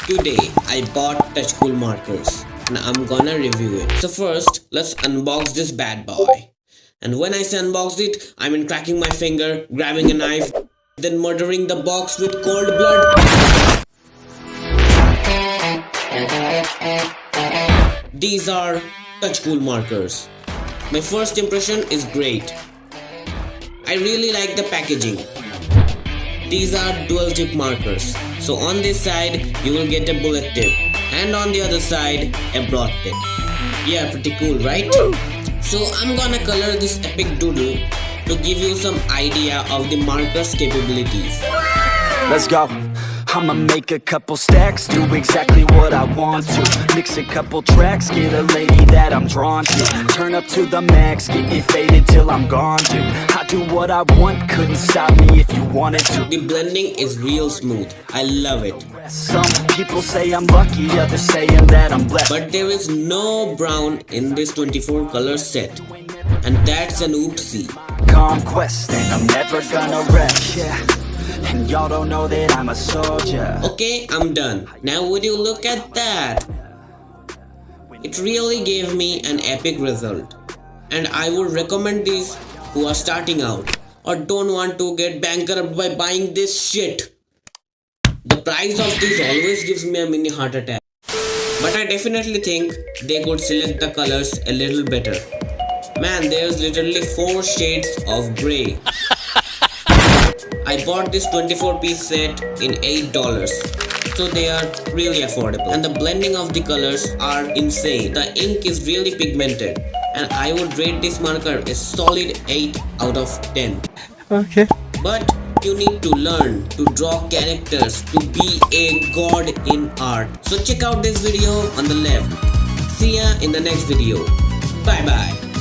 Today I bought SCHOOLGIRL markers and I'm gonna review it. So first, let's unbox this bad boy. And when I say unbox it, I mean cracking my finger, grabbing a knife, then murdering the box with cold blood. These are SCHOOLGIRL markers. My first impression is great. I really like the packaging. These are dual tip markers. So on this side you will get a bullet tip and on the other side a broad tip. Yeah, pretty cool, right? So I'm gonna color this epic doodle to give you some idea of the marker's capabilities. Let's go. I'ma make a couple stacks, do exactly what I want to. Mix a couple tracks, get a lady that I'm drawn to. Turn up to the max, get it faded till I'm gone, dude. I do what I want, couldn't stop me if you wanted to. The blending is real smooth, I love it. Some people say I'm lucky, others saying that I'm blessed. But there is no brown in this 24 color set, and that's an oopsie. Conquest, and I'm never gonna rest, yeah. And y'all don't know that I'm a soldier. Okay, I'm done. Now would you look at that? It really gave me an epic result. And I would recommend these who are starting out or don't want to get bankrupt by buying this shit. The price of this always gives me a mini heart attack. But I definitely think they could select the colors a little better. Man, there's literally 4 shades of grey. I bought this 24-piece set in $8, so they are really affordable. And the blending of the colors are insane. The ink is really pigmented, and I would rate this marker a solid 8 out of 10. Okay. But you need to learn to draw characters to be a god in art. So check out this video on the left. See ya in the next video. Bye bye.